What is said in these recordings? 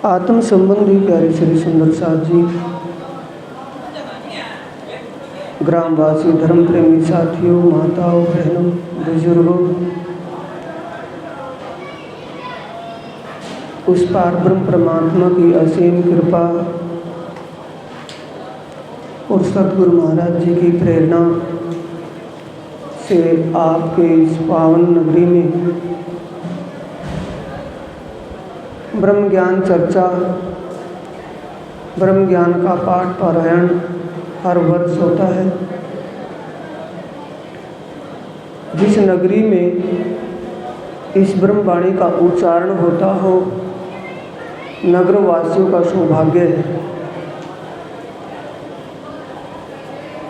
आत्म संबंधी प्यारे श्री सुंदर साथ जी, ग्रामवासी, धर्म प्रेमी साथियों, माताओं, बहनों, बुजुर्गों, उस पार ब्रह्म परमात्मा की असीम कृपा और सतगुरु महाराज जी की प्रेरणा से आपके इस पावन नगरी में ब्रह्म ज्ञान चर्चा, ब्रह्म ज्ञान का पाठ पारायण हर वर्ष होता है। जिस नगरी में इस ब्रह्मवाणी का उच्चारण होता हो, नगरवासियों का सौभाग्य है।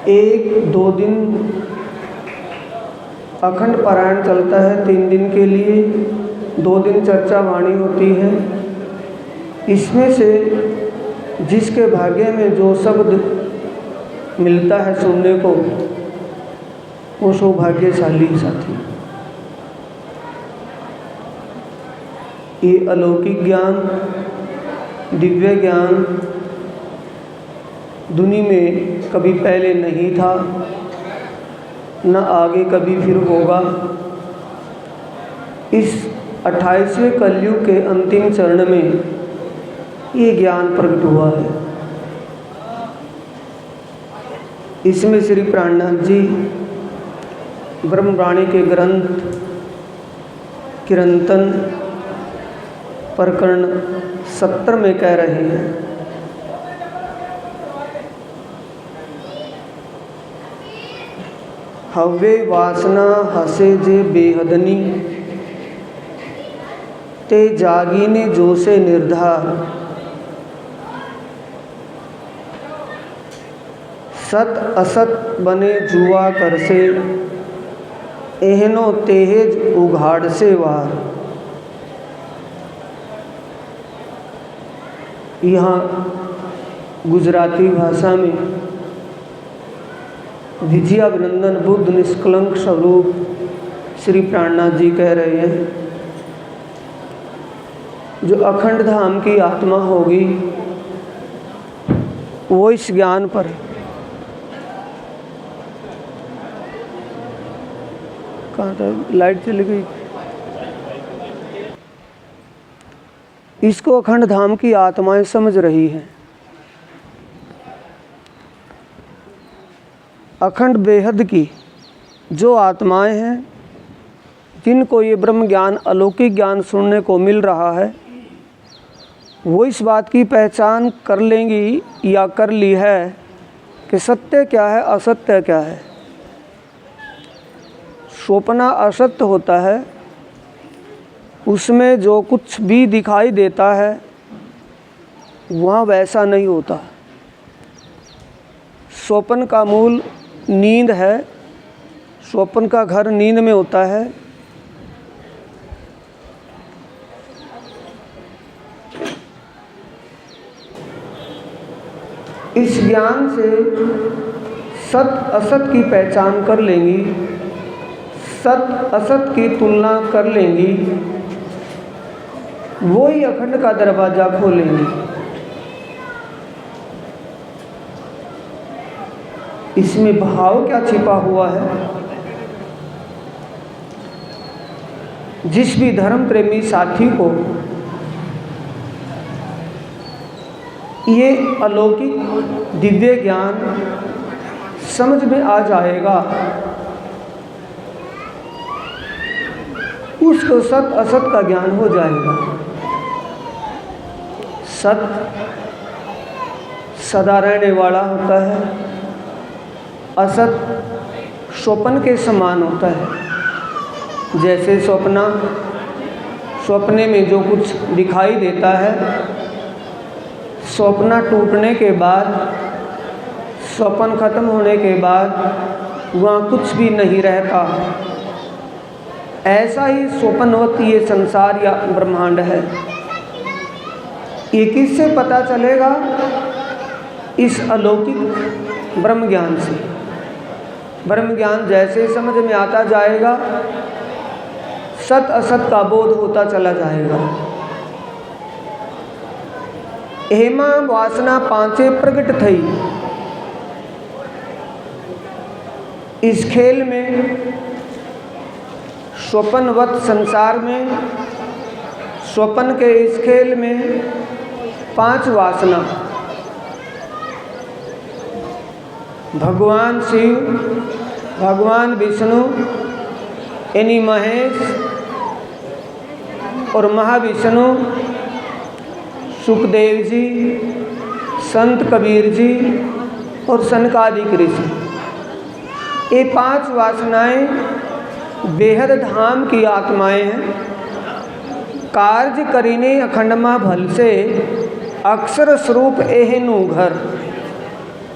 1-2 दिन अखंड पारायण चलता है, 3 दिन के लिए 2 दिन चर्चा वाणी होती है। इसमें से जिसके भाग्य में जो शब्द मिलता है सुनने को, वो सौभाग्यशाली साथी। ये अलौकिक ज्ञान, दिव्य ज्ञान दुनिया में कभी पहले नहीं था, न आगे कभी फिर होगा। इस 28वें कलयुग के अंतिम चरण में ये ज्ञान प्रकट हुआ है। इसमें श्री प्राणनाथ जी ब्रह्मवाणी के ग्रंथ किरंतन प्रकरण 70 में कह रहे हैं, हव्वे वासना हसे जे बेहदनी, ते जागीने जो से निर्धार, सत असत बने जुआ कर से, एहनो तेहेज उघाड़ से वार। यहाँ गुजराती भाषा में विजयाभिनंदन बुद्ध निष्कलंक स्वरूप श्री प्राणनाथ जी कह रहे हैं, जो अखंड धाम की आत्मा होगी वो इस ज्ञान पर कहाँ था, लाइट चली गई। इसको अखंड धाम की आत्माएं समझ रही हैं। अखंड बेहद की जो आत्माएं हैं, जिनको ये ब्रह्म ज्ञान, अलौकिक ज्ञान सुनने को मिल रहा है, वो इस बात की पहचान कर लेंगी या कर ली है कि सत्य क्या है, असत्य क्या है। स्वप्न असत्य होता है, उसमें जो कुछ भी दिखाई देता है वहाँ वैसा नहीं होता। स्वप्न का मूल नींद है, स्वप्न का घर नींद में होता है। इस ज्ञान से सत असत की पहचान कर लेंगी, सत असत की तुलना कर लेंगी, वो ही अखंड का दरवाज़ा खोलेंगी। इसमें भाव क्या छिपा हुआ है? जिस भी धर्म प्रेमी साथी को ये अलौकिक दिव्य ज्ञान समझ में आ जाएगा, उसको सत असत का ज्ञान हो जाएगा। सत सदा रहने वाला होता है, असत स्वप्न के समान होता है। जैसे स्वप्ने में जो कुछ दिखाई देता है, स्वप्न टूटने के बाद, स्वप्न खत्म होने के बाद वहाँ कुछ भी नहीं रहता। ऐसा ही स्वप्नवत ये संसार या ब्रह्मांड है। ये किससे पता चलेगा? इस अलौकिक ब्रह्म ज्ञान से। ब्रह्म ज्ञान जैसे समझ में आता जाएगा, सत असत का बोध होता चला जाएगा। हेमा वासना पांचे प्रगट थई। इस खेल में स्वप्नवत संसार में, स्वप्न के इस खेल में 5 वासना, भगवान शिव, भगवान विष्णु यानी महेश और महाविष्णु, सुखदेव जी, संत कबीर जी और सनकादिक ऋषि, ये 5 वासनाएं बेहद धाम की आत्माएं हैं। कार्य करीने अखंडमा भल से, अक्षर स्वरूप एहनु घर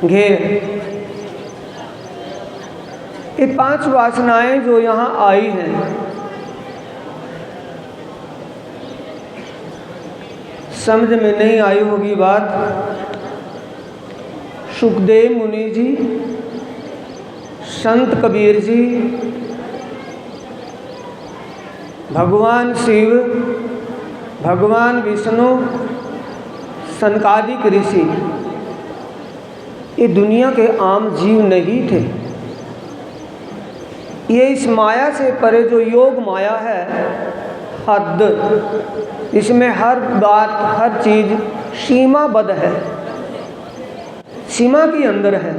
घेर। ये 5 वासनाएं जो यहाँ आई हैं, समझ में नहीं आई होगी बात। सुखदेव मुनि जी, संत कबीर जी, भगवान शिव, भगवान विष्णु, सनकादिक ऋषि, ये दुनिया के आम जीव नहीं थे। ये इस माया से परे जो योग माया है, हद, इसमें हर बात हर चीज़ सीमाबद्ध है, सीमा के अंदर है,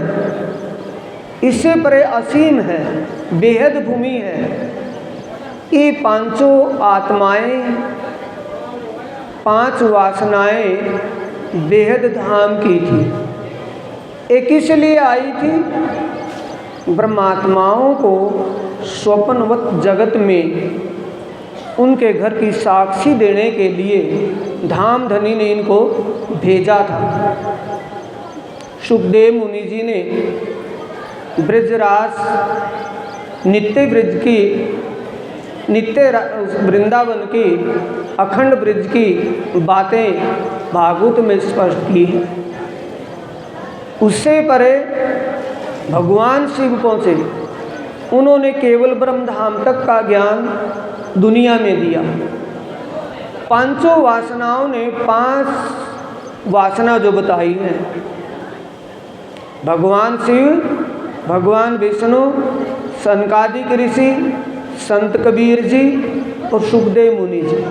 इससे परे असीम है, बेहद भूमि है। ये 5 आत्माएं, 5 वासनाएं बेहद धाम की थी। एक किस लिए आई थी? ब्रह्मात्माओं को स्वप्नवत जगत में उनके घर की साक्षी देने के लिए धाम धनी ने इनको भेजा था। सुखदेव मुनि जी ने ब्रजराज, नित्य ब्रज की, नित्य वृंदावन की, अखंड ब्रज की बातें भागवत में स्पष्ट की हैं। उससे परे भगवान शिव पहुँचे, उन्होंने केवल ब्रह्म धाम तक का ज्ञान दुनिया में दिया। 5 वासनाओं ने 5 वासना जो बताई हैं, भगवान शिव, भगवान विष्णु, सनकादिक ऋषि, संत कबीर जी और सुखदेव मुनि जी,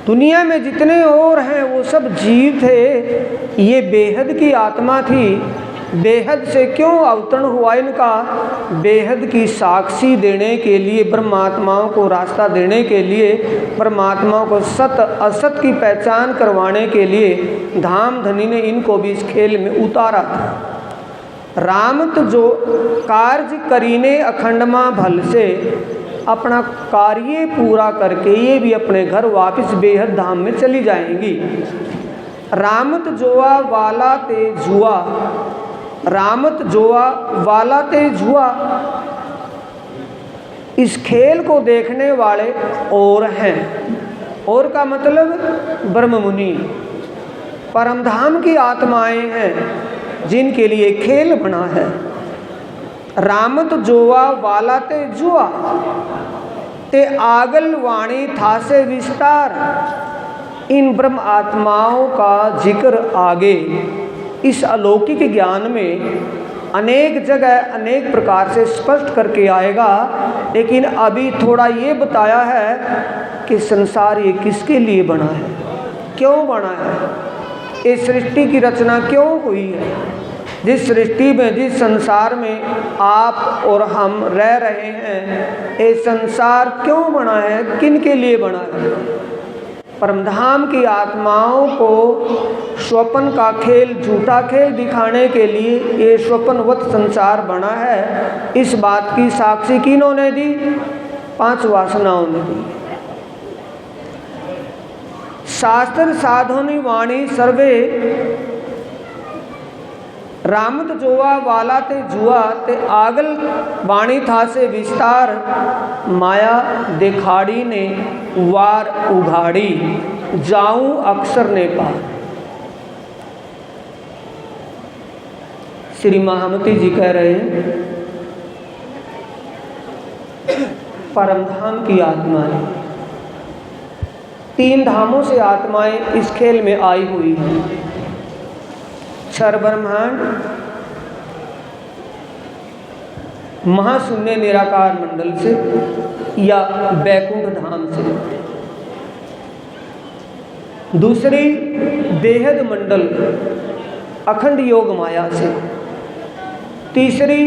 दुनिया में जितने और हैं वो सब जीव थे। ये बेहद की आत्मा थी। बेहद से क्यों अवतरण हुआ इनका? बेहद की साक्षी देने के लिए, ब्रह्मात्माओं को रास्ता देने के लिए, परमात्माओं को सत असत की पहचान करवाने के लिए धाम धनी ने इनको भी इस खेल में उतारा था। रामत जो कार्य करीने अखंडमा भल से, अपना कार्य पूरा करके ये भी अपने घर वापस बेहद धाम में चली जाएंगी। रामत जोआ वाला ते जुआ, रामत जोआ वाला ते जुआ, इस खेल को देखने वाले और हैं। और का मतलब ब्रह्म मुनि, परमधाम की आत्माएं हैं जिनके लिए खेल बना है। रामत जोआ वाला ते जुआ, ते आगल वाणी था से विस्तार। इन ब्रह्म आत्माओं का जिक्र आगे इस अलौकिक ज्ञान में अनेक जगह अनेक प्रकार से स्पष्ट करके आएगा। लेकिन अभी थोड़ा ये बताया है कि संसार ये किसके लिए बना है, क्यों बना है, इस सृष्टि की रचना क्यों हुई है, जिस सृष्टि में, जिस संसार में आप और हम रह रहे हैं, ये संसार क्यों बना है, किन के लिए बना है। परमधाम की आत्माओं को स्वप्न का खेल, झूठा खेल दिखाने के लिए ये स्वप्नवत संसार बना है। इस बात की साक्षी किन्होंने दी? 5 वासनाओं ने दी। शास्त्र साधुनी वाणी सर्वे, रामत जोआ वाला ते जुआ, ते आगल वाणी था से विस्तार। माया दिखाड़ी ने वार उघाड़ी, जाऊं अक्षर ने पार। श्री महामती जी कह रहे हैं, परमधाम की आत्मा है, तीन धामों से आत्माएं इस खेल में आई हुई हैं। क्षर ब्रह्मांड, महाशून्य निराकार मंडल से या बैकुंठ धाम से। दूसरी बेहद मंडल अखंड योग माया से। तीसरी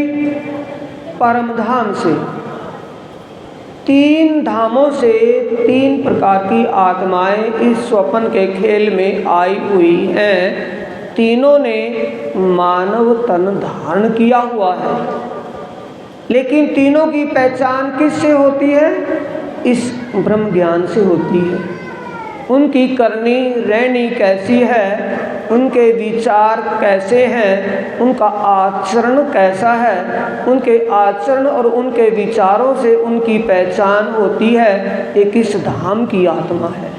परम धाम से। तीन धामों से तीन प्रकार की आत्माएं इस स्वप्न के खेल में आई हुई हैं। तीनों ने मानव तन धारण किया हुआ है, लेकिन तीनों की पहचान किससे होती है? इस ब्रह्म ज्ञान से होती है। उनकी करनी रहनी कैसी है, उनके विचार कैसे हैं, उनका आचरण कैसा है, उनके आचरण और उनके विचारों से उनकी पहचान होती है ये किस धाम की आत्मा है।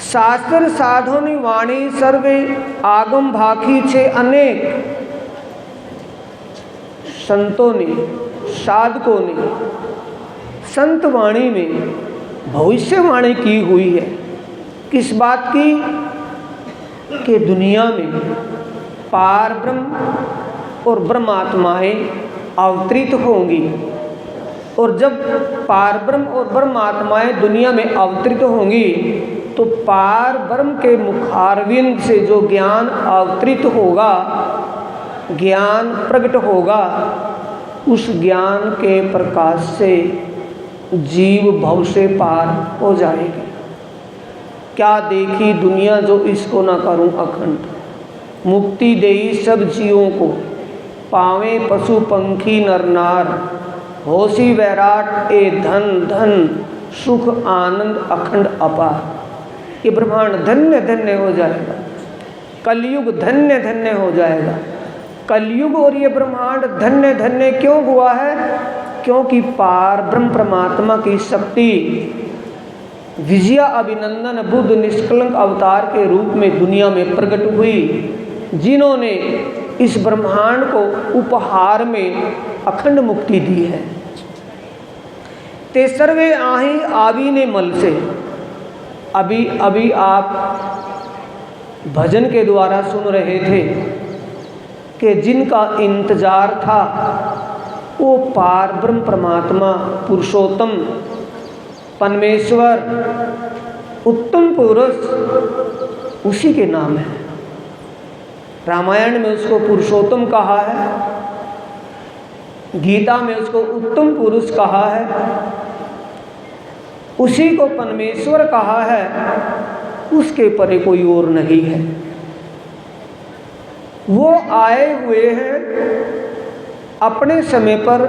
शास्त्र साधुनि वाणी सर्वे आगम भाखी छे अनेक। संतों ने, साधकों ने संत वाणी में भविष्यवाणी की हुई है। किस बात की? कि दुनिया में पार ब्रह्म और ब्रह्मात्माएं अवतरित होंगी, और जब पार ब्रह्म और ब्रह्मात्माएं दुनिया में अवतरित होंगी तो पार ब्रह्म के मुखारविंद से जो ज्ञान अवतरित होगा, ज्ञान प्रकट होगा, उस ज्ञान के प्रकाश से जीव भव से पार हो जाएगी। क्या देखी दुनिया जो इसको ना करूं अखंड। मुक्ति देई सब जीवों को, पावे पशु पंखी नर नार। होशी वैराट ए धन धन, सुख आनंद अखंड अपार। ये ब्रह्मांड धन्य धन्य हो जाएगा, कलयुग धन्य धन्य हो जाएगा। कलयुग और ये ब्रह्मांड धन्य धन्य क्यों हुआ है? क्योंकि पार ब्रह्म परमात्मा की शक्ति विजया अभिनंदन बुद्ध निष्कलंक अवतार के रूप में दुनिया में प्रकट हुई, जिन्होंने इस ब्रह्मांड को उपहार में अखंड मुक्ति दी है। ते सर्वे आही आवी ने मल से। अभी आप भजन के द्वारा सुन रहे थे कि जिनका इंतजार था वो पार ब्रह्म परमात्मा पुरुषोत्तम परमेश्वर उत्तम पुरुष, उसी के नाम है। रामायण में उसको पुरुषोत्तम कहा है, गीता में उसको उत्तम पुरुष कहा है, उसी को परमेश्वर कहा है, उसके परे कोई और नहीं है। वो आए हुए हैं अपने समय पर,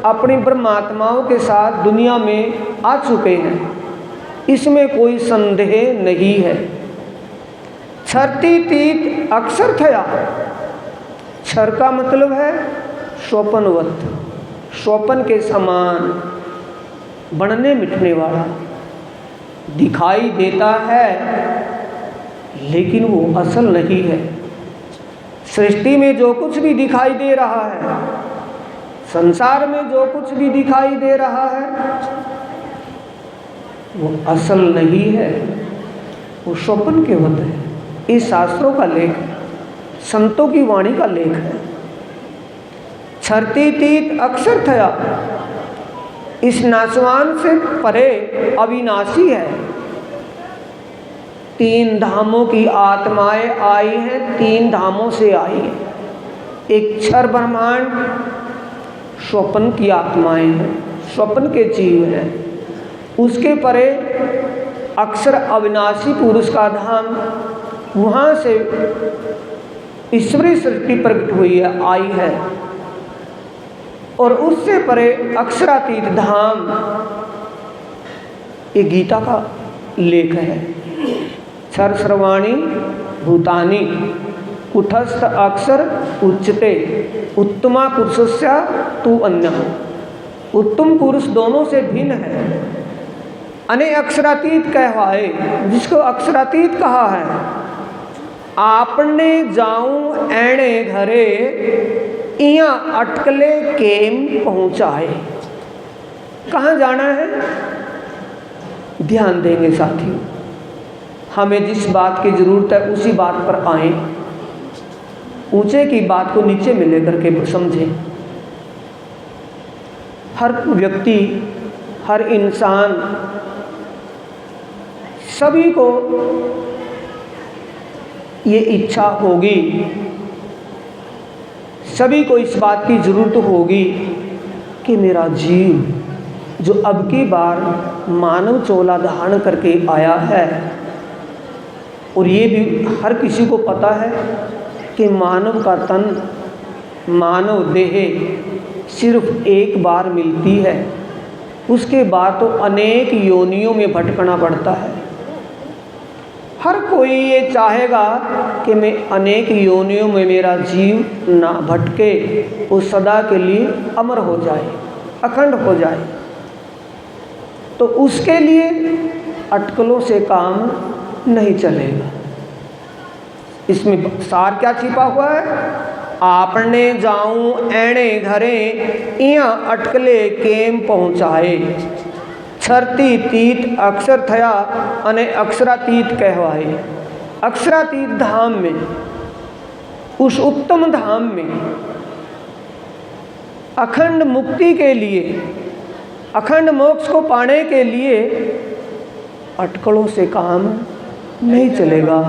अपनी ब्रह्मात्माओं के साथ दुनिया में आ चुके हैं, इसमें कोई संदेह नहीं है। क्षरती तीत अक्षर थया। क्षर का मतलब है स्वप्नवत, स्वप्न के समान, बनने मिटने वाला, दिखाई देता है लेकिन वो असल नहीं है। सृष्टि में जो कुछ भी दिखाई दे रहा है, संसार में जो कुछ भी दिखाई दे रहा है, वो असल नहीं है, वो स्वप्न के वत है। इस शास्त्रों का लेख है, संतों की वाणी का लेख है। क्षरती तीत अक्षर थया, इस नाशवान से परे अविनाशी है। तीन धामों की आत्माएं आई हैं, तीन धामों से आई हैं। एक क्षर ब्रह्मांड स्वप्न की आत्माएं हैं, स्वप्न के जीव हैं। उसके परे अक्षर अविनाशी पुरुष का धाम, वहाँ से ईश्वरीय सृष्टि प्रकट हुई है, आई है। और उससे परे अक्षरातीत धाम, ये गीता का लेख है। क्षर सर्वाणी भूतानि कुटस्थ अक्षर उच्चते उत्तमा पुरुषस्य तु अन्य। उत्तम पुरुष दोनों से भिन्न है। अने अक्षरातीत कहवाए, जिसको अक्षरातीत कहा है। आपने जाऊं एणे घरे इया अटकले केम पहुँचाए। कहाँ जाना है? ध्यान देंगे साथियों। हमें जिस बात की ज़रूरत है उसी बात पर आएं, ऊंचे की बात को नीचे में लेकर के समझें। हर व्यक्ति, हर इंसान, सभी को ये इच्छा होगी, सभी को इस बात की ज़रूरत होगी कि मेरा जीव जो अब की बार मानव चोला धारण करके आया है, और ये भी हर किसी को पता है कि मानव का तन, मानव देह सिर्फ एक बार मिलती है, उसके बाद तो अनेक योनियों में भटकना पड़ता है। हर कोई ये चाहेगा कि मैं अनेक योनियों में मेरा जीव ना भटके, वो सदा के लिए अमर हो जाए, अखंड हो जाए। तो उसके लिए अटकलों से काम नहीं चलेगा। इसमें सार क्या छिपा हुआ है? आपने जाऊं एणे घरे, इया अटकले केम पहुँचाए। छरती तीत अक्षर थया अने अक्षरातीत कहवाए। अक्षरातीत धाम में, उस उत्तम धाम में अखंड मुक्ति के लिए, अखंड मोक्ष को पाने के लिए अटकलों से काम नहीं चलेगा।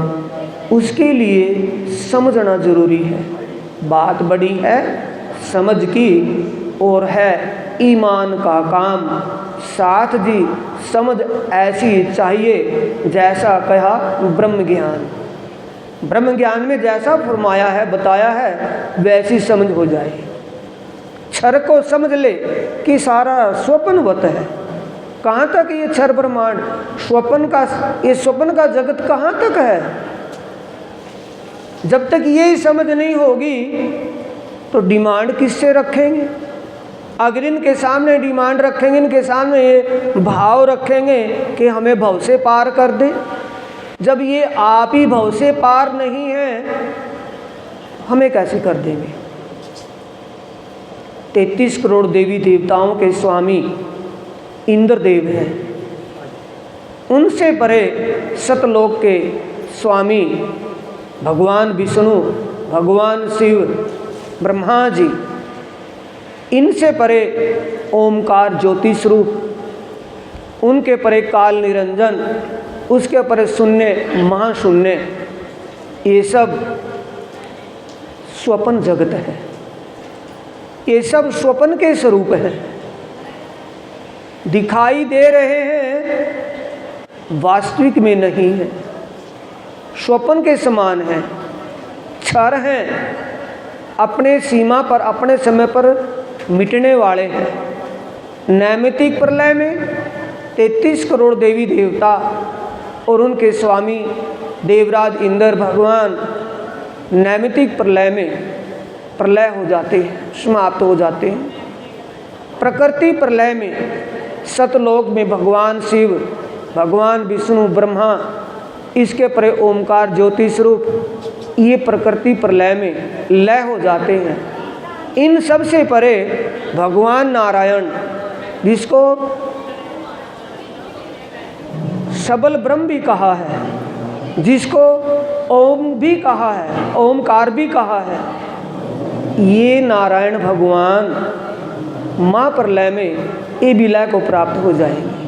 उसके लिए समझना जरूरी है। बात बड़ी है समझ की, और है ईमान का काम। साथ जी समझ ऐसी चाहिए जैसा कहा ब्रह्म ज्ञान। ब्रह्म ज्ञान में जैसा फरमाया है, बताया है, वैसी समझ हो जाए। क्षर को समझ ले कि सारा स्वप्नवत है। कहाँ तक ये क्षर ब्रह्मांड, स्वप्न का, ये स्वप्न का जगत कहाँ तक है? जब तक ये समझ नहीं होगी तो डिमांड किससे रखेंगे? अगर इनके सामने डिमांड रखेंगे, इनके सामने ये भाव रखेंगे कि हमें भव से पार कर दे, जब ये आप ही भव से पार नहीं है, हमें कैसे कर देंगे? 33 करोड़ देवी देवताओं के स्वामी इंद्रदेव हैं। उनसे परे सतलोक के स्वामी भगवान विष्णु, भगवान शिव, ब्रह्मा जी, इनसे परे ओमकार ज्योति स्वरूप, उनके परे काल निरंजन, उसके परे शून्य महाशून्य, ये सब स्वप्न जगत है। ये सब स्वप्न के स्वरूप हैं, दिखाई दे रहे हैं, वास्तविक में नहीं है, स्वप्न के समान है, क्षर हैं, अपने सीमा पर, अपने समय पर मिटने वाले हैं। नैमितिक प्रलय में 33 करोड़ देवी देवता और उनके स्वामी देवराज इंद्र भगवान नैमितिक प्रलय में प्रलय हो जाते हैं, समाप्त हो जाते हैं। प्रकृति प्रलय में सतलोक में भगवान शिव, भगवान विष्णु, ब्रह्मा, इसके परे ओमकार ज्योति स्वरूप, ये प्रकृति प्रलय में लय हो जाते हैं। इन सब से परे भगवान नारायण, जिसको सबल ब्रह्म भी कहा है, जिसको ओम भी कहा है, ओमकार भी कहा है, ये नारायण भगवान महाप्रलय में ये विलय को प्राप्त हो जाएंगे।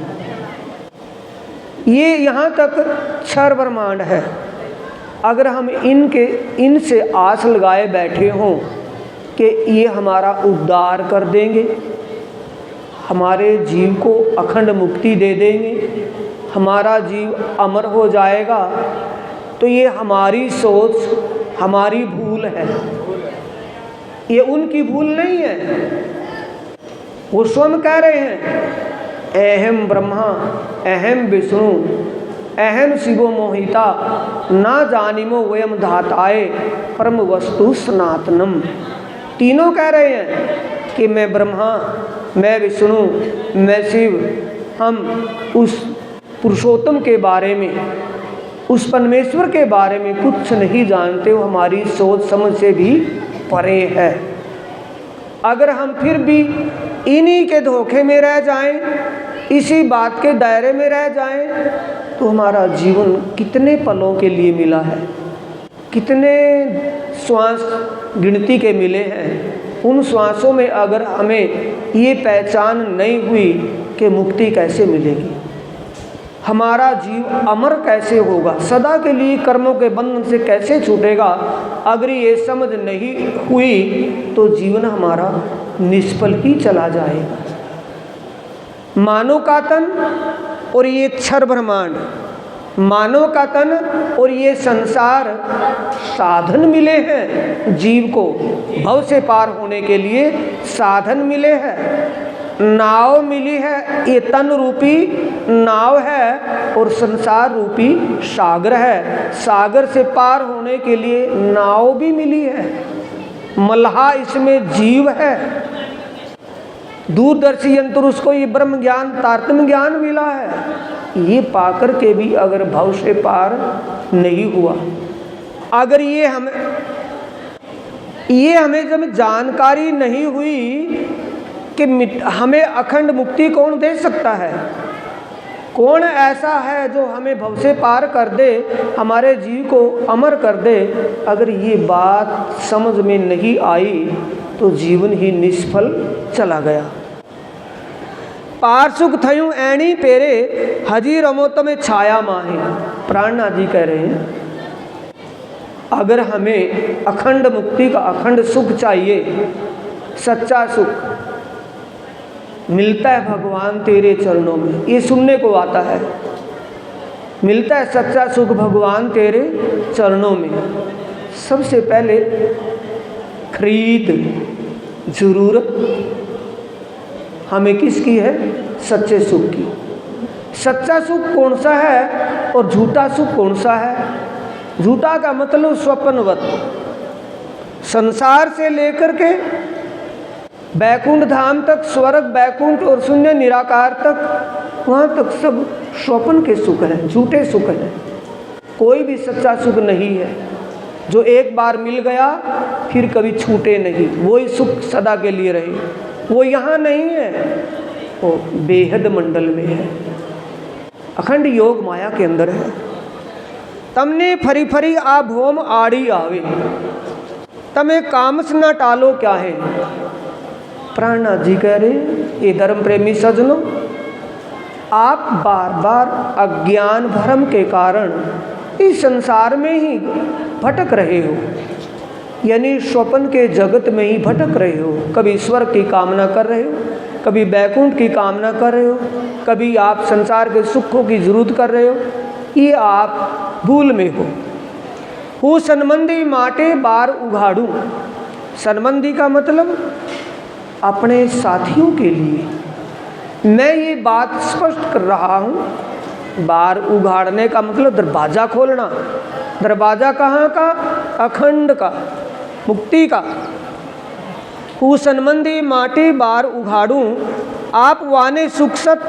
ये यहाँ तक क्षर ब्रह्मांड है। अगर हम इनसे आस लगाए बैठे हों कि ये हमारा उद्धार कर देंगे, हमारे जीव को अखंड मुक्ति दे देंगे, हमारा जीव अमर हो जाएगा, तो ये हमारी सोच, हमारी भूल है। ये उनकी भूल नहीं है। वो स्वयं कह रहे हैं, अहम ब्रह्मा अहम विष्णु अहम शिवो मोहिता ना जानिमो वयम धाताए परम वस्तु सनातनम। तीनों कह रहे हैं कि मैं ब्रह्मा, मैं विष्णु, मैं शिव, हम उस पुरुषोत्तम के बारे में, उस परमेश्वर के बारे में कुछ नहीं जानते, वो हमारी सोच समझ से भी परे है। अगर हम फिर भी इन्हीं के धोखे में रह जाएं, इसी बात के दायरे में रह जाएं तो हमारा जीवन कितने पलों के लिए मिला है, कितने श्वास गिनती के मिले हैं। उन श्वासों में अगर हमें ये पहचान नहीं हुई कि मुक्ति कैसे मिलेगी, हमारा जीव अमर कैसे होगा, सदा के लिए कर्मों के बंधन से कैसे छूटेगा, अगर ये समझ नहीं हुई तो जीवन हमारा निष्फल ही चला जाएगा। मानव का तन और ये क्षर ब्रह्मांड, मानव का तन और ये संसार साधन मिले हैं जीव को, भव से पार होने के लिए साधन मिले हैं। नाव मिली है, ये तन रूपी नाव है और संसार रूपी सागर है। सागर से पार होने के लिए नाव भी मिली है, मल्हा इसमें जीव है। दूरदर्शी यंत्र उसको ये ब्रह्म ज्ञान तारतम्य ज्ञान मिला है। ये पाकर के भी अगर भव से पार नहीं हुआ, अगर ये हमें जब जानकारी नहीं हुई कि हमें अखंड मुक्ति कौन दे सकता है, कौन ऐसा है जो हमें भव से पार कर दे, हमारे जीव को अमर कर दे, अगर ये बात समझ में नहीं आई तो जीवन ही निष्फल चला गया। पार सुख थयूं ऐणी पेरे हजी रमो तमें छाया माहे। प्राणनाथ जी कह रहे हैं अगर हमें अखंड मुक्ति का अखंड सुख चाहिए, सच्चा सुख मिलता है भगवान तेरे चरणों में। ये सुनने को आता है, मिलता है सच्चा सुख भगवान तेरे चरणों में। सबसे पहले खरीद जरूरत हमें किसकी है? सच्चे सुख की। सच्चा सुख कौन सा है और झूठा सुख कौन सा है? झूठा का मतलब स्वप्नवत, संसार से लेकर के बैकुंठ धाम तक, स्वर्ग बैकुंठ और शून्य निराकार तक, वहाँ तक सब स्वप्न के सुख हैं, झूठे सुख हैं। कोई भी सच्चा सुख नहीं है जो एक बार मिल गया फिर कभी छूटे नहीं, वही सुख सदा के लिए रहे। वो यहाँ नहीं है, वो बेहद मंडल में है, अखंड योग माया के अंदर है। तमने फरी फरी आ भोम आड़ी आवे, तमें कामस न टालो क्या है। प्राणनाथ जी कह रहे ये धर्म प्रेमी सज्जनों, आप बार बार अज्ञान भ्रम के कारण इस संसार में ही भटक रहे हो, यानी स्वप्न के जगत में ही भटक रहे हो। कभी स्वर्ग की कामना कर रहे हो, कभी बैकुंठ की कामना कर रहे हो, कभी आप संसार के सुखों की जरूरत कर रहे हो, ये आप भूल में हो। हूँ सनबंदी माटे बार उघाड़ू। सनबंदी का मतलब अपने साथियों के लिए मैं ये बात स्पष्ट कर रहा हूँ। बार उघाड़ने का मतलब दरवाज़ा खोलना। दरवाज़ा कहाँ का? अखंड का, मुक्ति का। हूँ सनबंदी माटी बार उघाड़ू, आप वाने सुखसत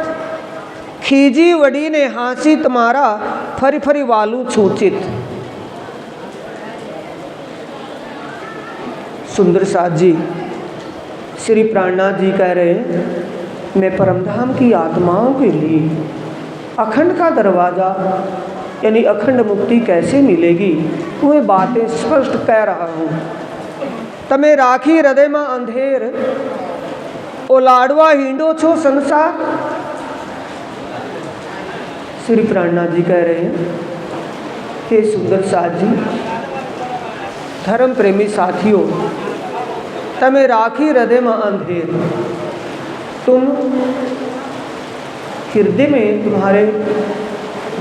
खीजी वडी ने हांसी तुम्हारा फरी फरी वालू छूचित। सुंदर साथ जी श्री प्राणनाथ जी कह रहे हैं मैं परमधाम की आत्माओं के लिए अखंड का दरवाज़ा यानी अखंड मुक्ति कैसे मिलेगी, वह बातें स्पष्ट कह रहा हूँ। तमें राखी हृदय में अंधेर ओ लाडवा हिंडो छो संसार। श्री प्राणनाथ जी कह रहे हैं हे सुंदर साथ जी, धर्म प्रेमी साथियों, तमें राखी हृदय में अंधेर, तुम हृदय में तुम्हारे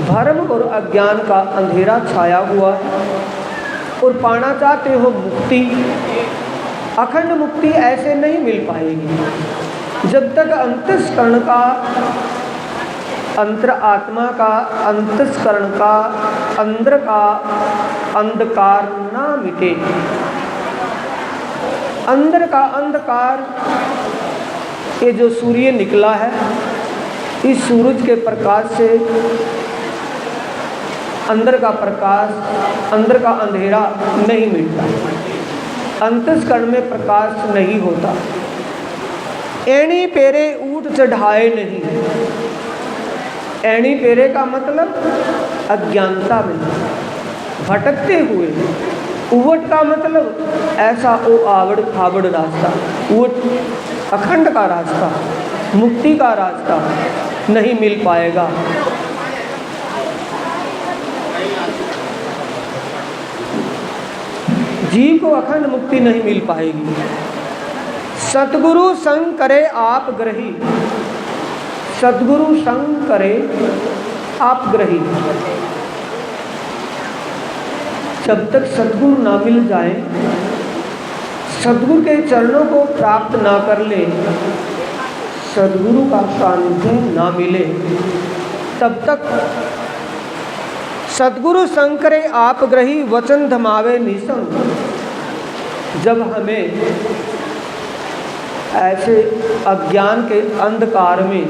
भ्रम और अज्ञान का अंधेरा छाया हुआ है और पाना चाहते हो मुक्ति। अखंड मुक्ति ऐसे नहीं मिल पाएगी जब तक अंतस्करण का, अंतर आत्मा का, अंतस्करण का, अंदर का अंधकार ना मिटे। अंदर का अंधकार, ये जो सूर्य निकला है, इस सूरज के प्रकाश से अंदर का प्रकाश, अंदर का अंधेरा नहीं मिटता, अंतस्करण में प्रकाश नहीं होता। एणी पेरे ऊट चढ़ाए नहीं, एणी पेरे का मतलब अज्ञानता में, भटकते हुए। उवट का मतलब ऐसा ओ आवड़ खाबड़ रास्ता, उवट अखंड का रास्ता, मुक्ति का रास्ता नहीं मिल पाएगा। जीव को अखंड मुक्ति नहीं मिल पाएगी। सतगुरु संग करे आप ग्रही, सतगुरु संग करे आप ग्रही। जब तक सतगुरु ना मिल जाए, सतगुरु के चरणों को प्राप्त ना कर ले, सतगुरु का सानिध्य ना मिले, तब तक सतगुरु संग करे आप ग्रही वचन धमावे निसंग। जब हमें ऐसे अज्ञान के अंधकार में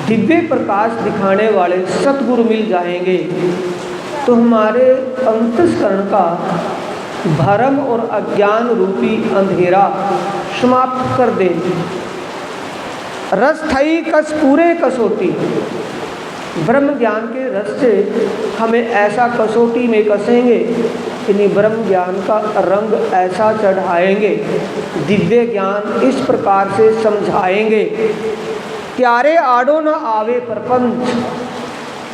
दिव्य प्रकाश दिखाने वाले सतगुरु मिल जाएंगे, तो हमारे अंतःकरण का भरम और अज्ञान रूपी अंधेरा समाप्त कर देंगे। रस थई कस पूरे कसोटी, ब्रह्म ज्ञान के रस से हमें ऐसा कसोटी में कसेंगे कि ब्रह्म ज्ञान का रंग ऐसा चढ़ाएंगे, दिव्य ज्ञान इस प्रकार से समझाएंगे, प्यारे आड़ो न आवे परपंच।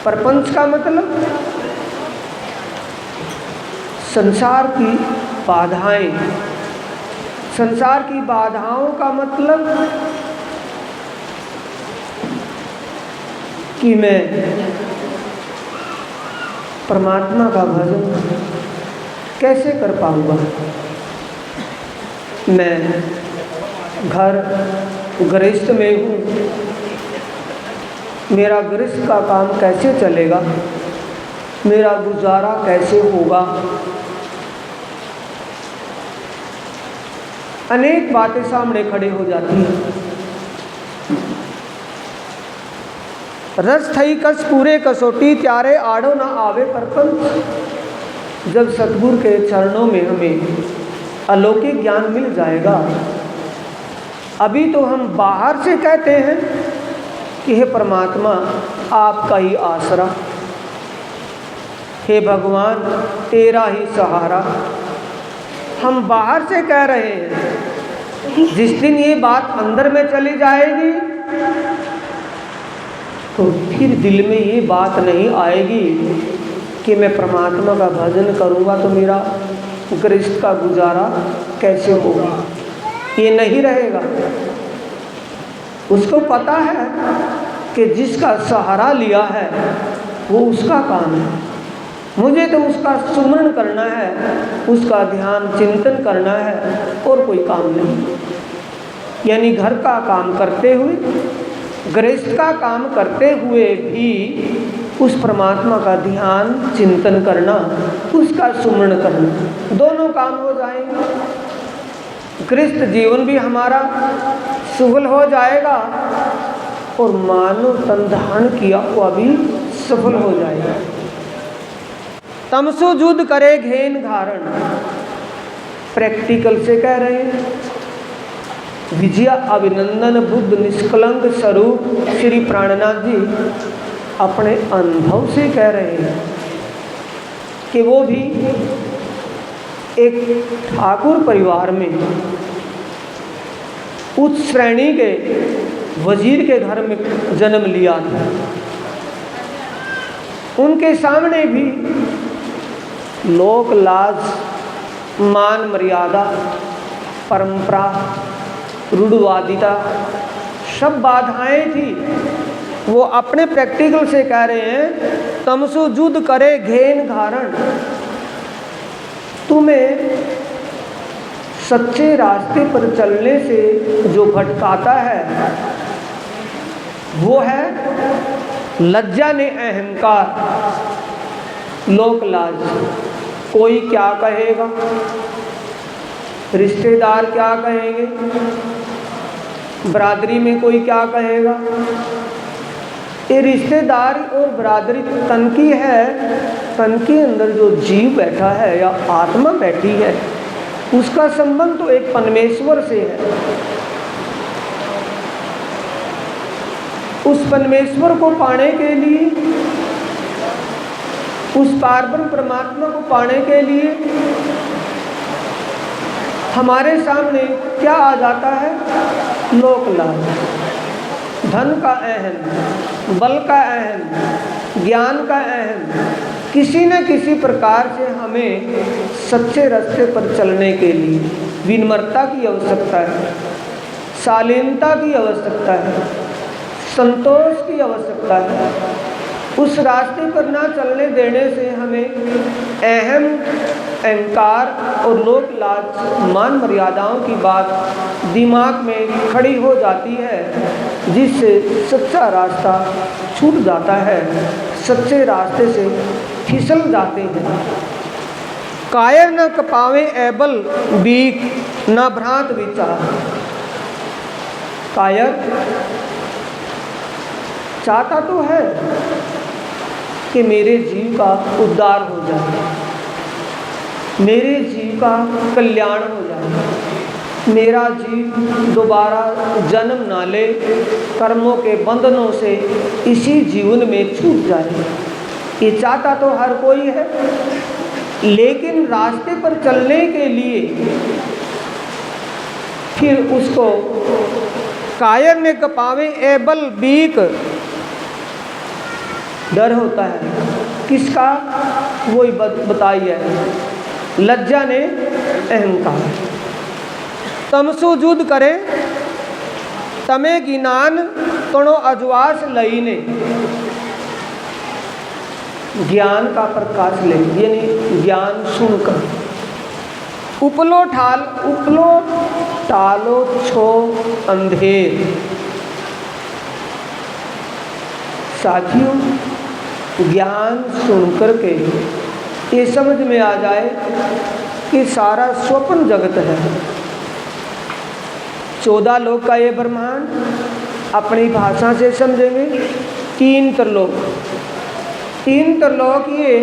परपंच का मतलब संसार की बाधाएं। संसार की बाधाओं का मतलब कि मैं परमात्मा का भजन कैसे कर पाऊंगा, मैं घर गृहस्थ में हूँ, मेरा गृहस्थ का काम कैसे चलेगा, मेरा गुजारा कैसे होगा। अनेक बातें सामने खड़े हो जाती हैं। रस थई कस पूरे कसोटी, त्यारे आड़ो ना आवे परपंच। जब सतगुरु के चरणों में हमें अलौकिक ज्ञान मिल जाएगा, अभी तो हम बाहर से कहते हैं कि हे परमात्मा आपका ही आसरा, हे भगवान तेरा ही सहारा, हम बाहर से कह रहे हैं। जिस दिन ये बात अंदर में चली जाएगी तो फिर दिल में ये बात नहीं आएगी कि मैं परमात्मा का भजन करूँगा तो मेरा गृहस्थ का गुजारा कैसे होगा, ये नहीं रहेगा। उसको पता है कि जिसका सहारा लिया है वो उसका काम है, मुझे तो उसका सुमरण करना है, उसका ध्यान चिंतन करना है और कोई काम नहीं। यानी घर का काम करते हुए, गृहस्थ का काम करते हुए भी उस परमात्मा का ध्यान चिंतन करना, उसका सुमरण करना, दोनों काम हो जाएंगे। गृहस्थ जीवन भी हमारा सफल हो जाएगा और मानव तन धारण किया हुआ भी सफल हो जाएगा। तमसो युद्ध करे घेन धारण, प्रैक्टिकल से कह रहे हैं। विजया अभिनंदन बुद्ध निष्कलंक स्वरूप श्री प्राणनाथ जी अपने अनुभव से कह रहे हैं कि वो भी एक ठाकुर परिवार में उच्च श्रेणी के वजीर के घर में जन्म लिया था। उनके सामने भी लोक लाज, मान मर्यादा, परंपरा, रूढ़वादिता सब बाधाएं थी। वो अपने प्रैक्टिकल से कह रहे हैं, तमसो युद्ध करे घेन धारण। तुम्हें सच्चे रास्ते पर चलने से जो भटकाता है वो है लज्जा ने अहंकार, लोक लाज। कोई क्या कहेगा, रिश्तेदार क्या कहेंगे, बरादरी में कोई क्या कहेगा। ये रिश्तेदार और बरादरी तन की है, तन के अंदर जो जीव बैठा है या आत्मा बैठी है उसका संबंध तो एक परमेश्वर से है। उस परमेश्वर को पाने के लिए, उस पारब्रह्म परमात्मा को पाने के लिए हमारे सामने क्या आ जाता है? लोक लाभ, धन का अहम, बल का अहम, ज्ञान का अहम, किसी न किसी प्रकार से हमें सच्चे रास्ते पर चलने के लिए विनम्रता की आवश्यकता है, शालीनता की आवश्यकता है, संतोष की आवश्यकता है। उस रास्ते पर ना चलने देने से हमें अहम, अहंकार और लोक लाज, मान मर्यादाओं की बात दिमाग में खड़ी हो जाती है, जिससे सच्चा रास्ता छूट जाता है, सच्चे रास्ते से फिसल जाते हैं। कायर न कपावे एबल बीक न भ्रांत विचार। कायर चाहता तो है कि मेरे जीव का उद्धार हो जाए, मेरे जीव का कल्याण हो जाए, मेरा जीव दोबारा जन्म ना ले, कर्मों के बंधनों से इसी जीवन में छूट जाए। ये चाहता तो हर कोई है, लेकिन रास्ते पर चलने के लिए फिर उसको कायर ने कपावे एबल बीक, डर होता है। किसका? वही बताइए, लज्जा ने अहंकार। तमसु युद्ध करे तमे गिनान तणो अजवास लई ने। ज्ञान का प्रकाश ले, यानी ज्ञान सुनकर उपलो टालो छो अंधेर। साथियों, ज्ञान सुनकर के ये समझ में आ जाए कि सारा स्वप्न जगत है। 14 लोक का ये ब्रह्मांड अपनी भाषा से समझेंगे 3 त्रिलोक। 3 त्रिलोक ये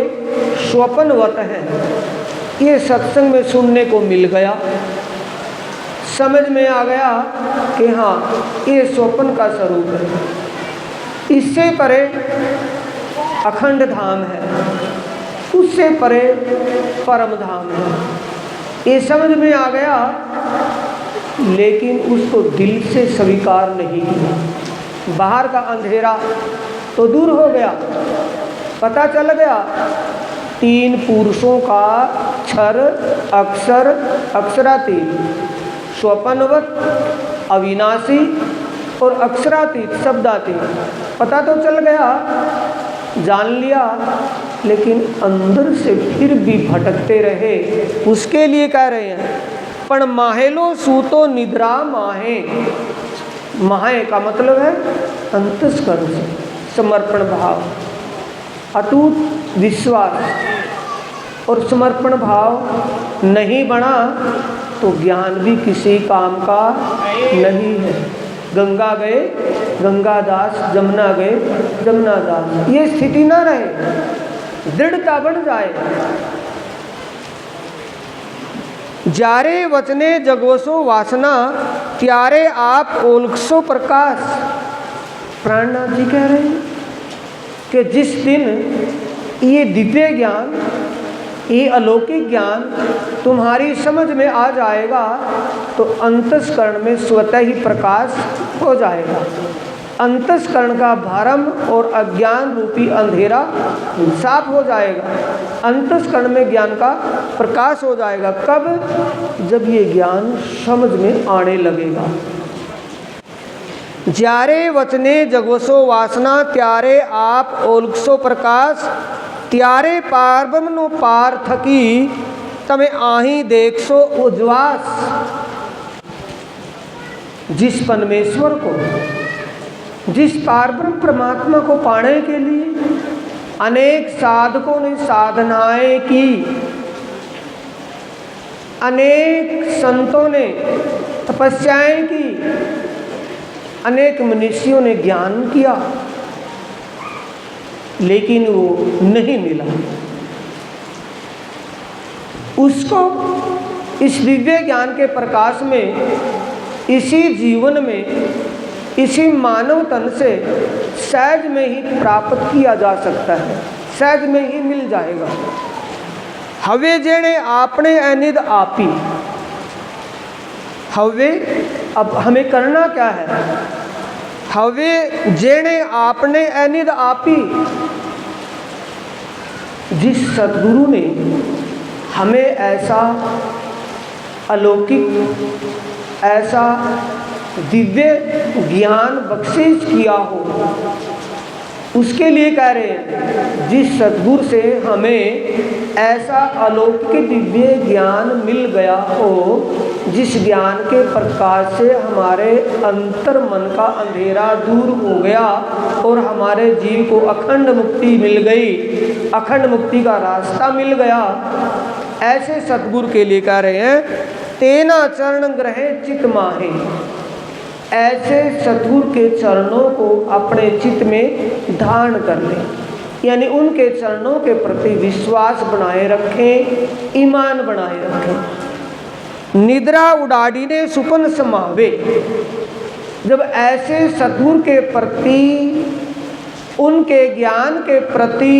स्वप्नवत है। ये सत्संग में सुनने को मिल गया, समझ में आ गया कि हाँ ये स्वप्न का स्वरूप है। इससे परे अखंड धाम है, उससे परे परम धाम है, ये समझ में आ गया, लेकिन उसको दिल से स्वीकार नहीं किया। बाहर का अंधेरा तो दूर हो गया, पता चल गया 3 पुरुषों का क्षर अक्षर अक्षरातीत, स्वप्नवत, अविनाशी और अक्षरातीत शब्दातीत, पता तो चल गया, जान लिया, लेकिन अंदर से फिर भी भटकते रहे। उसके लिए कह रहे हैं पण माहेलो सूतो निद्रा माहे। माहे का मतलब है अंतस्करण से समर्पण भाव, अटूट विश्वास और समर्पण भाव नहीं बना तो ज्ञान भी किसी काम का नहीं है। गंगा गए गंगादास, जमुना गए जमुनादास, ये स्थिति ना रहे, दृढ़ता बन जाए। जारे वचने जगोसो वासना, त्यारे आप ओलखसो प्रकाश। प्राणनाथ जी कह रहे हैं कि जिस दिन ये दिव्य ज्ञान, ये अलौकिक ज्ञान तुम्हारी समझ में आ जाएगा तो अंतस्करण में स्वतः ही प्रकाश हो जाएगा। अंतस्करण का भरम और अज्ञान रूपी अंधेरा साफ हो जाएगा, अंतस्करण में ज्ञान का प्रकाश हो जाएगा। कब? जब ये ज्ञान समझ में आने लगेगा। ज्यारे वचने जगवसो वासना, त्यारे आप ओलखसो प्रकाश। त्यारे पारब्रह्म नो पार थकी, तमे आही देखसो उज्वास। जिस परमेश्वर को, जिस पारब्रह्म परमात्मा को पाने के लिए अनेक साधकों ने साधनाएं की, अनेक संतों ने तपस्याएं की, अनेक मनुष्यों ने ज्ञान किया, लेकिन वो नहीं मिला। उसको इस दिव्य ज्ञान के प्रकाश में, इसी जीवन में, इसी मानव तन से सहज में ही प्राप्त किया जा सकता है, सहज में ही मिल जाएगा। हवे जेणे आपने अनिद आपी, हवे, अब हमें करना क्या है? हवे जेणे आपने अनिद आपी, जिस सद्गुरु ने हमें ऐसा अलौकिक, ऐसा दिव्य ज्ञान बख्शिश किया हो, उसके लिए कह रहे हैं, जिस सद्गुरु से हमें ऐसा अलौकिक दिव्य ज्ञान मिल गया हो, जिस ज्ञान के प्रकाश से हमारे अंतर मन का अंधेरा दूर हो गया और हमारे जीव को अखंड मुक्ति मिल गई, अखंड मुक्ति का रास्ता मिल गया, ऐसे सद्गुरु के लिए कह रहे हैं, तेना चरण ग्रहे चित माहे। ऐसे सद्गुरु के चरणों को अपने चित्त में धारण कर लें, यानी उनके चरणों के प्रति विश्वास बनाए रखें, ईमान बनाए रखें। निद्रा उडाड़ी ने सुपन समावे, जब ऐसे सद्गुरु के प्रति, उनके ज्ञान के प्रति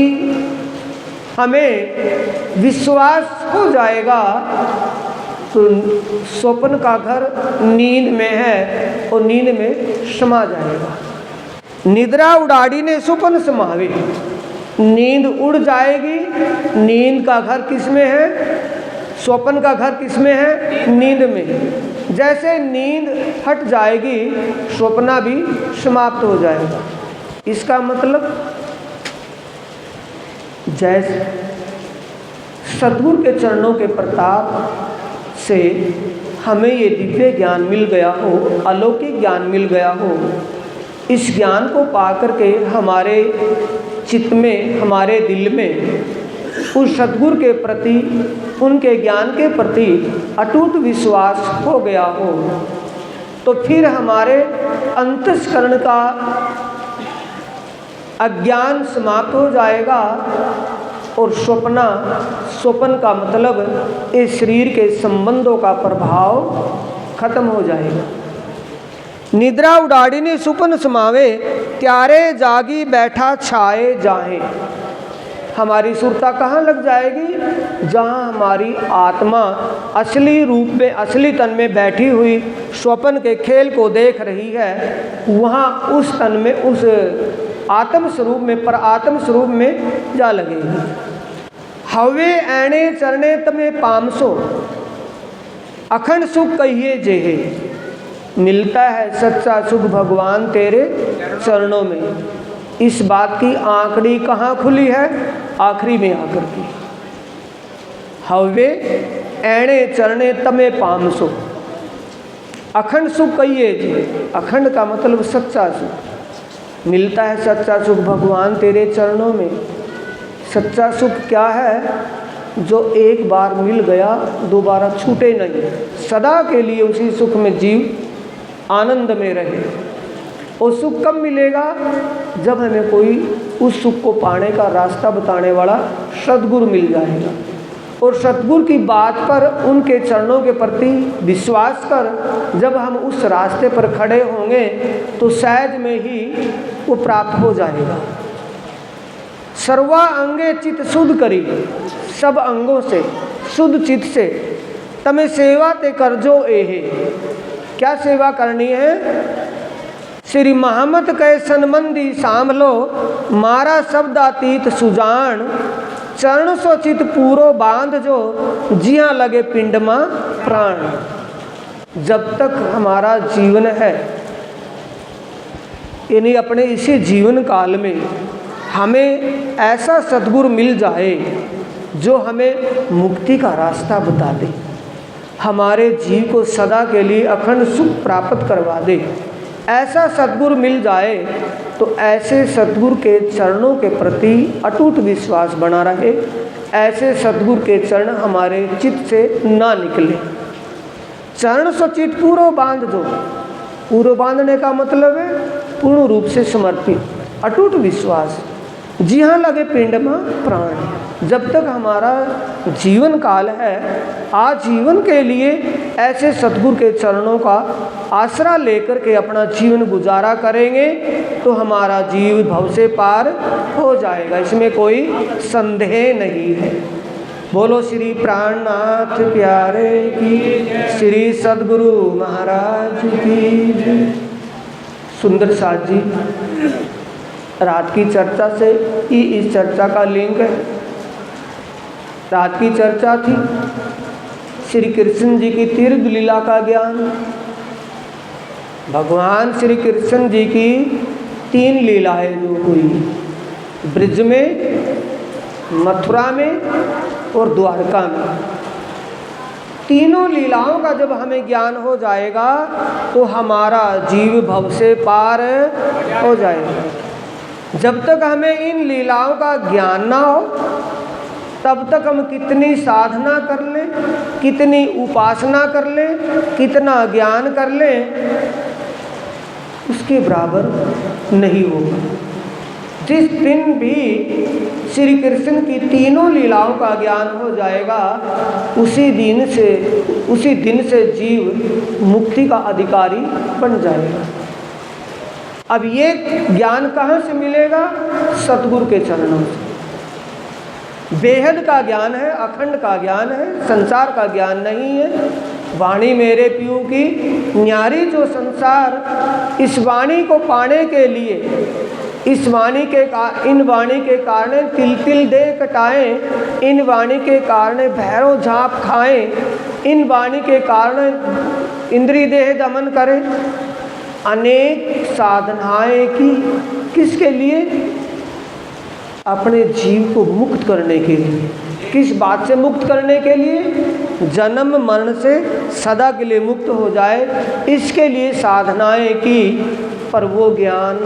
हमें विश्वास हो जाएगा तो स्वप्न का घर नींद में है और नींद में समा जाएगा। निद्रा उडाड़ी ने सुपन समावे, नींद उड़ जाएगी। नींद का घर किस में है? स्वप्न का घर किस में है? नींद में। जैसे नींद हट जाएगी स्वप्न भी समाप्त हो जाएगा। इसका मतलब जैसे सद्गुरु के चरणों के प्रताप से हमें ये दिव्य ज्ञान मिल गया हो, अलौकिक ज्ञान मिल गया हो, इस ज्ञान को पा करके हमारे चित्त में, हमारे दिल में उस सद्गुरु के प्रति, उनके ज्ञान के प्रति अटूट विश्वास हो गया हो, तो फिर हमारे अंतःकरण का अज्ञान समाप्त हो जाएगा और स्वप्न का मतलब इस शरीर के संबंधों का प्रभाव खत्म हो जाएगा। निद्रा उडाड़ी ने सुपन समावे, त्यारे जागी बैठा छाए जाए। हमारी सुरता कहाँ लग जाएगी? जहाँ हमारी आत्मा असली रूप में, असली तन में बैठी हुई स्वप्न के खेल को देख रही है, वहाँ उस तन में, उस आत्म स्वरूप में, पर आत्म स्वरूप में जा लगेगी। हवे ऐणे चरणे तमे पामसो, अखंड सुख कहिए जेहे। मिलता है सच्चा सुख भगवान तेरे चरणों में। इस बात की आंकड़ी कहाँ खुली है? आखिरी में आकर की। हवे ऐणे चरणे तमे पामसो, अखंड सुख कहिए जे। अखंड का मतलब सच्चा सुख। मिलता है सच्चा सुख भगवान तेरे चरणों में। सच्चा सुख क्या है? जो एक बार मिल गया दोबारा छूटे नहीं, सदा के लिए उसी सुख में जीव आनंद में रहे। और सुख कब मिलेगा? जब हमें कोई उस सुख को पाने का रास्ता बताने वाला सद्गुरु मिल जाएगा। और सद्गुरु की बात पर, उनके चरणों के प्रति विश्वास कर जब हम उस रास्ते पर खड़े होंगे तो सहज में ही वो प्राप्त हो जाएगा। सर्वा अंगे चित शुद्ध करी, सब अंगों से शुद्ध चित से तमें सेवा ते करजो एहे। क्या सेवा करनी है? श्री महमद कै सनमंदी सांभलो, मारा शब्दातीत सुजान, चरण सो चित पूरो बांध जो, जिया लगे पिंड मां प्राण। जब तक हमारा जीवन है, यानी अपने इसी जीवन काल में हमें ऐसा सद्गुरु मिल जाए जो हमें मुक्ति का रास्ता बता दे, हमारे जीव को सदा के लिए अखंड सुख प्राप्त करवा दे, ऐसा सद्गुरु मिल जाए तो ऐसे सद्गुरु के चरणों के प्रति अटूट विश्वास बना रहे। ऐसे सद्गुरु के चरण हमारे चित्त से ना निकले। चरण सो चित्त पूरो बांध दो। पूरो बांधने का मतलब है पूर्ण रूप से समर्पित, अटूट विश्वास। जी हाँ, लगे पिंड में प्राण। जब तक हमारा जीवन काल है, आजीवन के लिए ऐसे सतगुरु के चरणों का आसरा लेकर के अपना जीवन गुजारा करेंगे तो हमारा जीव भव से पार हो जाएगा, इसमें कोई संदेह नहीं है। बोलो श्री प्राणनाथ प्यारे की, श्री सद्गुरु महाराज की जय। सुंदर साथ जी, रात की चर्चा से ही इस चर्चा का लिंक है। रात की चर्चा थी श्री कृष्ण जी की तीर्थ लीला का ज्ञान। भगवान श्री कृष्ण जी की 3 लीलाएं जो हुई, ब्रिज में, मथुरा में और द्वारका में, तीनों लीलाओं का जब हमें ज्ञान हो जाएगा तो हमारा जीव भव से पार हो जाएगा। जब तक हमें इन लीलाओं का ज्ञान ना हो तब तक हम कितनी साधना कर लें, कितनी उपासना कर लें, कितना ज्ञान कर लें, उसके बराबर नहीं होगा। जिस दिन भी श्री कृष्ण की तीनों लीलाओं का ज्ञान हो जाएगा उसी दिन से जीव मुक्ति का अधिकारी बन जाएगा। अब ये ज्ञान कहाँ से मिलेगा? सतगुरु के चरणों से। बेहद का ज्ञान है, अखंड का ज्ञान है, संसार का ज्ञान नहीं है। वाणी मेरे पियू की न्यारी जो संसार, इस वाणी को पाने के लिए, इन वाणी के कारण तिल तिल दे कटाएं, इन वाणी के कारण भैरव झाप खाएं, इन वाणी के कारण इंद्रिय देह दमन करें, अनेक साधनाएं की। किसके लिए? अपने जीव को मुक्त करने के लिए। किस बात से मुक्त करने के लिए? जन्म मरण से सदा के लिए मुक्त हो जाए, इसके लिए साधनाएं की, पर वो ज्ञान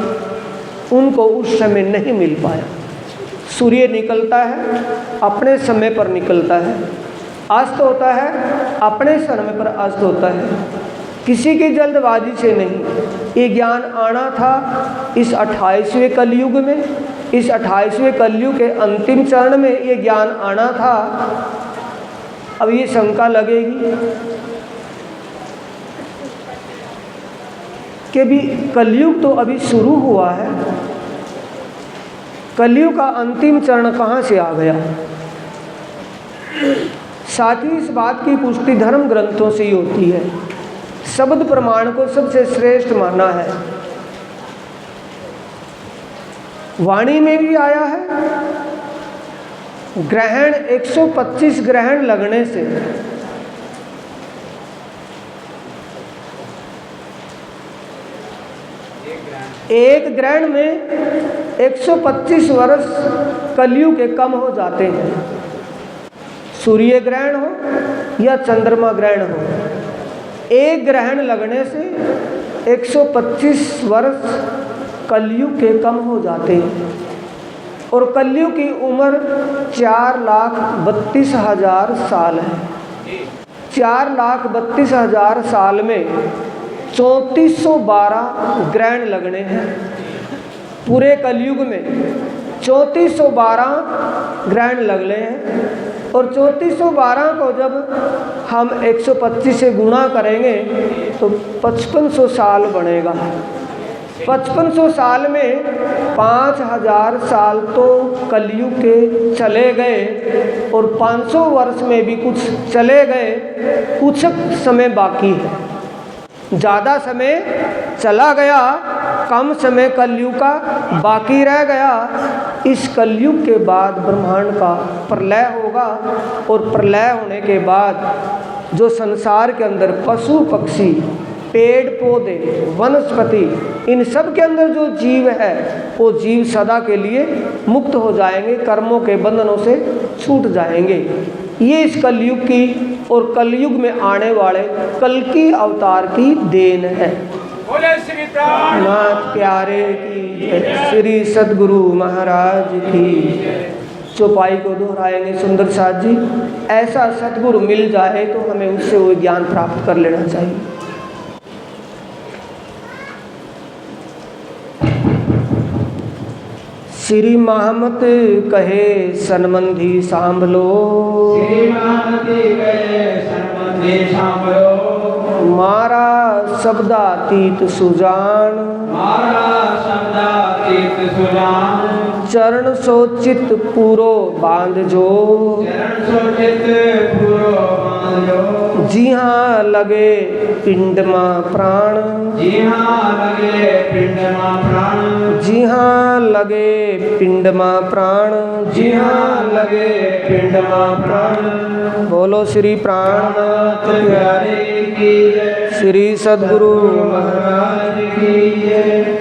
उनको उस समय नहीं मिल पाया। सूर्य निकलता है अपने समय पर निकलता है, अस्त होता है अपने समय पर अस्त होता है, किसी की जल्दबाजी से नहीं। ये ज्ञान आना था इस 28वें कलयुग में, इस 28वें कलयुग के अंतिम चरण में ये ज्ञान आना था। अब ये शंका लगेगी कि भी कलयुग तो अभी शुरू हुआ है, कलयुग का अंतिम चरण कहाँ से आ गया? साथ ही इस बात की पुष्टि धर्म ग्रंथों से ही होती है। शब्द प्रमाण को सबसे श्रेष्ठ माना है। वाणी में भी आया है, ग्रहण 125 ग्रहण लगने से एक ग्रहण में 125 वर्ष कलयुग के कम हो जाते हैं। सूर्य ग्रहण हो या चंद्रमा ग्रहण हो, एक ग्रहण लगने से 125 वर्ष कलयुग के कम हो जाते हैं। और कलयुग की उम्र 4,32,000 साल है। 4,32,000 साल में 3412 ग्रहण लगने हैं। पूरे कलयुग में 3412 ग्रहण लगने हैं। और 3412 को जब हम 125 से गुणा करेंगे तो 5500 साल बनेगा। 5500 साल में 5000 साल तो कलयुग के चले गए और 500 वर्ष में भी कुछ चले गए, कुछ समय बाकी है। ज़्यादा समय चला गया, कम समय कलयुग का बाकी रह गया। इस कलयुग के बाद ब्रह्मांड का प्रलय होगा और प्रलय होने के बाद जो संसार के अंदर पशु पक्षी, पेड़ पौधे, वनस्पति, इन सब के अंदर जो जीव है वो जीव सदा के लिए मुक्त हो जाएंगे, कर्मों के बंधनों से छूट जाएंगे। ये इस कलयुग की और कलयुग में आने वाले कल की अवतार की देन है। नाथ प्यारे की, श्री सद्गुरु महाराज की। चौपाई को दोहराएंगे सुंदर साथ जी। ऐसा सद्गुरु मिल जाए तो हमें उससे वो ज्ञान प्राप्त कर लेना चाहिए। श्री महामत कहे सनमंधी सांभलो, श्री महामती कहे सनमंधी सांभलो। मारा शब्दातीत सुजान, मारा शब्दातीत सुजान। चरण सोचित पूरो बांध जो, चरण सोचित पूरो बांध जो। जी हाँ लगे पिंड माँ प्राण, जी हाँ लगे पिंड माँ प्राण। जी हाँ लगे पिंड माँ प्राण, जी हाँ लगे पिंड माँ प्राण। बोलो श्री प्राणनाथ प्यारे की जय। श्री सद्गुरु महाराज की जय।